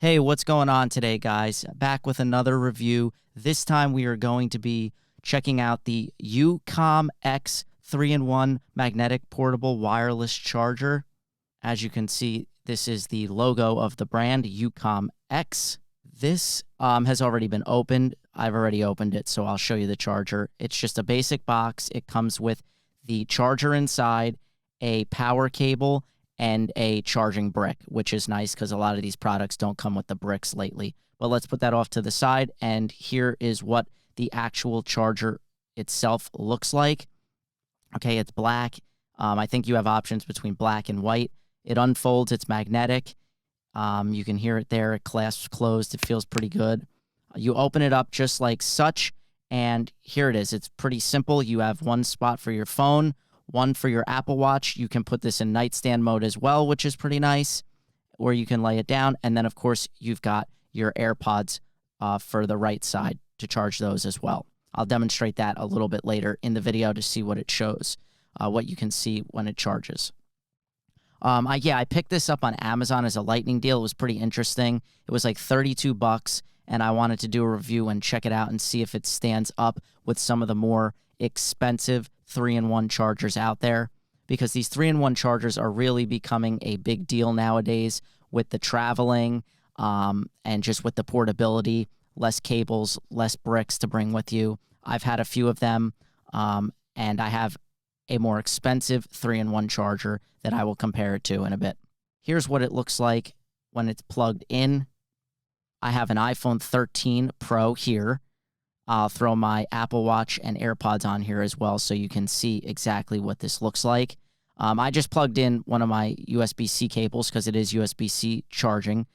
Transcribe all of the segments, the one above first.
Hey, what's going on today, guys? Back with another review. This time we are going to be checking out the UcomX 3-in-1 magnetic portable wireless charger. As you can see, this is the logo of the brand, UcomX. This has already been opened. I've already opened it, so I'll show you the charger. It's just a basic box. It comes with the charger inside, a power cable, and a charging brick, which is nice because a lot of these products don't come with the bricks lately. But let's put that off to the side, and here is what the actual charger itself looks like. Okay, it's black. I think you have options between black and white. It unfolds. It's magnetic. You can hear it there. It clasps closed. It feels pretty good. You open it up just like such, and here it is. It's pretty simple. You have one spot for your phone, one for your Apple Watch. You can put this in nightstand mode as well, which is pretty nice, or you can lay it down. And then, of course, you've got your AirPods for the right side to charge those as well. I'll demonstrate that a little bit later in the video to see what it shows, what you can see when it charges. I picked this up on Amazon as a lightning deal. It was pretty interesting. It was like $32, and I wanted to do a review and check it out and see if it stands up with some of the more expensive 3-in-1 chargers out there, because these 3-in-1 chargers are really becoming a big deal nowadays with the traveling and just with the portability, less cables, less bricks to bring with you. I've had a few of them, and I have a more expensive 3-in-1 charger that I will compare it to in a bit. Here's what it looks like when it's plugged in. I have an iPhone 13 Pro here. I'll throw my Apple Watch and AirPods on here as well so you can see exactly what this looks like. I just plugged in one of my USB-C cables because it is USB-C charging.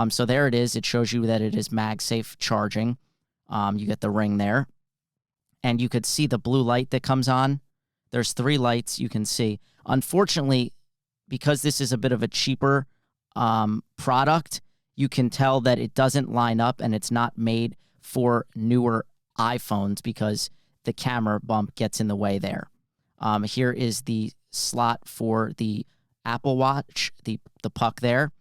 So there it is. It shows you that it is MagSafe charging. You get the ring there. And you could see the blue light that comes on. There's 3 lights you can see. Unfortunately, because this is a bit of a cheaper product, you can tell that it doesn't line up and it's not made for newer iPhones because the camera bump gets in the way there. Here is the slot for the Apple Watch, the puck there,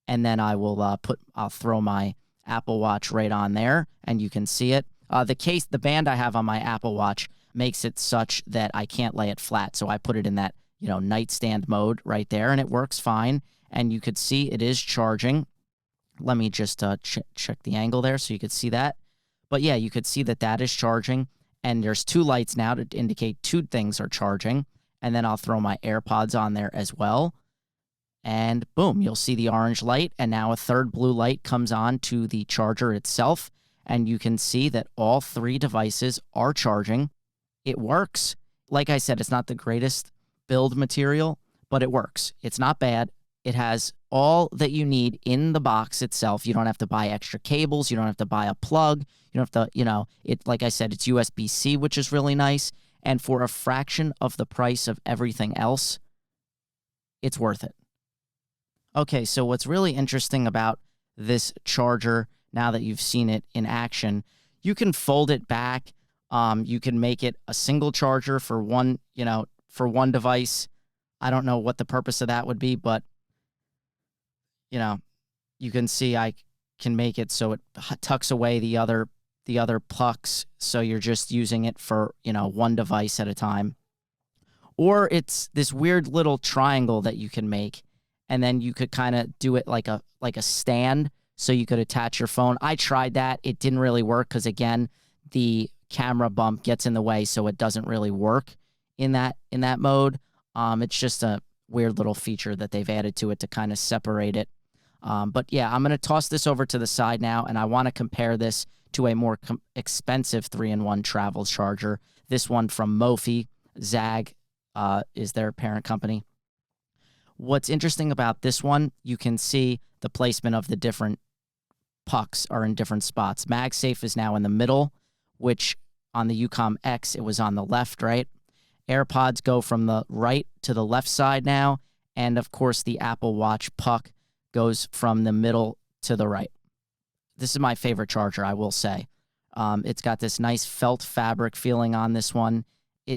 and then I'll throw my Apple Watch right on there, and you can see it. The band I have on my Apple Watch makes it such that I can't lay it flat, so I put it in that nightstand mode right there, and it works fine. And you could see it is charging. Let me just check the angle there so you could see that. But yeah, you could see that that is charging, and there's 2 lights now to indicate 2 things are charging. And then I'll throw my AirPods on there as well. And boom, you'll see the orange light, and now a 3rd blue light comes on to the charger itself, and you can see that all 3 devices are charging. It works. Like I said, it's not the greatest build material, but it works. It's not bad. It has all that you need in the box itself. You don't have to buy extra cables. You don't have to buy a plug. You don't have to, like I said, it's USB-C, which is really nice. And for a fraction of the price of everything else, it's worth it. Okay, so what's really interesting about this charger, now that you've seen it in action, you can fold it back. You can make it a single charger for one device. I don't know what the purpose of that would be, but you can see I can make it so it tucks away the other pucks, so you're just using it for, one device at a time. Or it's this weird little triangle that you can make, and then you could kind of do it like a stand, so you could attach your phone. I tried that. It didn't really work because, again, the camera bump gets in the way, so it doesn't really work in that mode. It's just a weird little feature that they've added to it to kind of separate it. But yeah, I'm going to toss this over to the side now, and I want to compare this to a more expensive 3-in-1 travel charger. This one from Mophie, Zag is their parent company. What's interesting about this one, you can see the placement of the different pucks are in different spots. MagSafe is now in the middle, which on the UcomX, it was on the left, right? AirPods go from the right to the left side now, and of course the Apple Watch puck goes from the middle to the right. This is my favorite charger, I will say. It's got this nice felt fabric feeling on this one.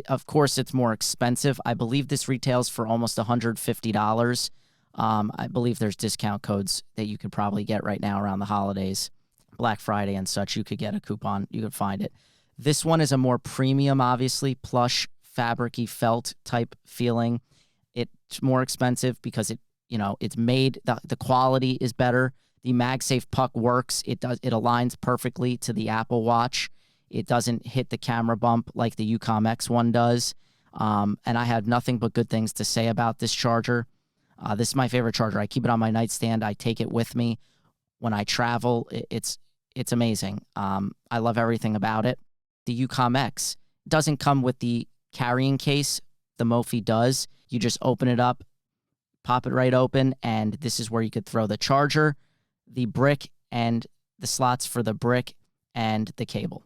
Of course, it's more expensive. I believe this retails for almost $150. I believe there's discount codes that you could probably get right now around the holidays, Black Friday and such. You could get a coupon. You could find it. This one is a more premium, obviously, plush, fabric-y felt type feeling. It's more expensive because it's made, the quality is better. The MagSafe puck works. It aligns perfectly to the Apple Watch. It doesn't hit the camera bump like the UcomX one does. And I have nothing but good things to say about this charger. This is my favorite charger. I keep it on my nightstand. I take it with me when I travel. It's amazing. I love everything about it. The UcomX doesn't come with the carrying case. The Mophie does. You just open it up, pop it right open, and this is where you could throw the charger, the brick, and the slots for the brick and the cable.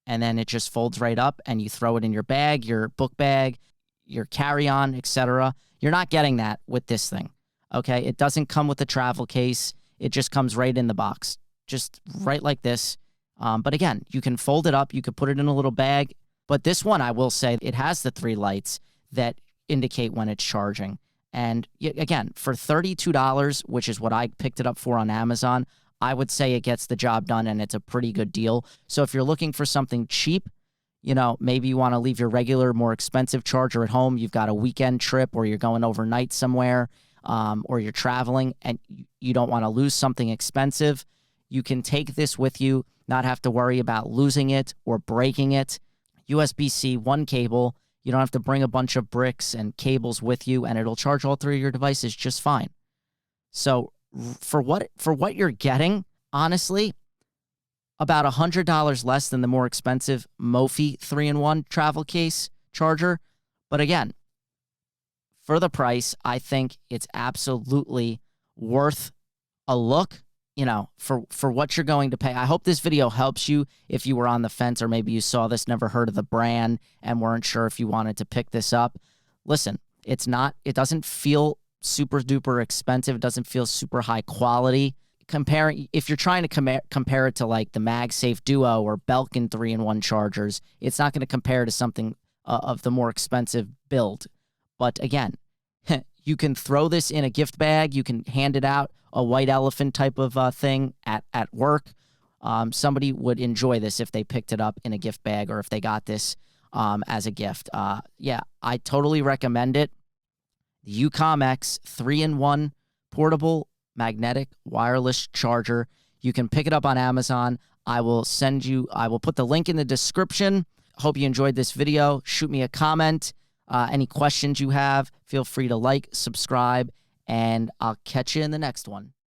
And then it just folds right up, and you throw it in your bag, your book bag, your carry-on, etc. You're not getting that with this thing, okay? It doesn't come with a travel case. It just comes right in the box, just right like this. But again, you can fold it up. You could put it in a little bag. But this one, I will say, it has the 3 lights that indicate when it's charging. And again, for $32, which is what I picked it up for on Amazon, I would say it gets the job done, and it's a pretty good deal. So if you're looking for something cheap, maybe you want to leave your regular, more expensive charger at home. You've got a weekend trip, or you're going overnight somewhere, or you're traveling, and you don't want to lose something expensive. You can take this with you, not have to worry about losing it or breaking it. USB-C, one cable. You don't have to bring a bunch of bricks and cables with you, and it'll charge all 3 of your devices just fine. So for what you're getting, honestly, about $100 less than the more expensive Mophie 3-in-1 travel case charger. But again, for the price, I think it's absolutely worth a look. For what you're going to pay. I hope this video helps you if you were on the fence, or maybe you saw this, never heard of the brand, and weren't sure if you wanted to pick this up. Listen, it doesn't feel super duper expensive. It doesn't feel super high quality. If you're trying to compare it to like the MagSafe Duo or Belkin 3-in-1 chargers, it's not going to compare to something of the more expensive build. But again, you can throw this in a gift bag. You can hand it out, a white elephant type of thing at work. Somebody would enjoy this if they picked it up in a gift bag, or if they got this as a gift. Yeah, I totally recommend it. The UcomX 3-in-1 portable magnetic wireless charger. You can pick it up on Amazon. I will put the link in the description. Hope you enjoyed this video. Shoot me a comment. Any questions you have, feel free to like, subscribe, and I'll catch you in the next one.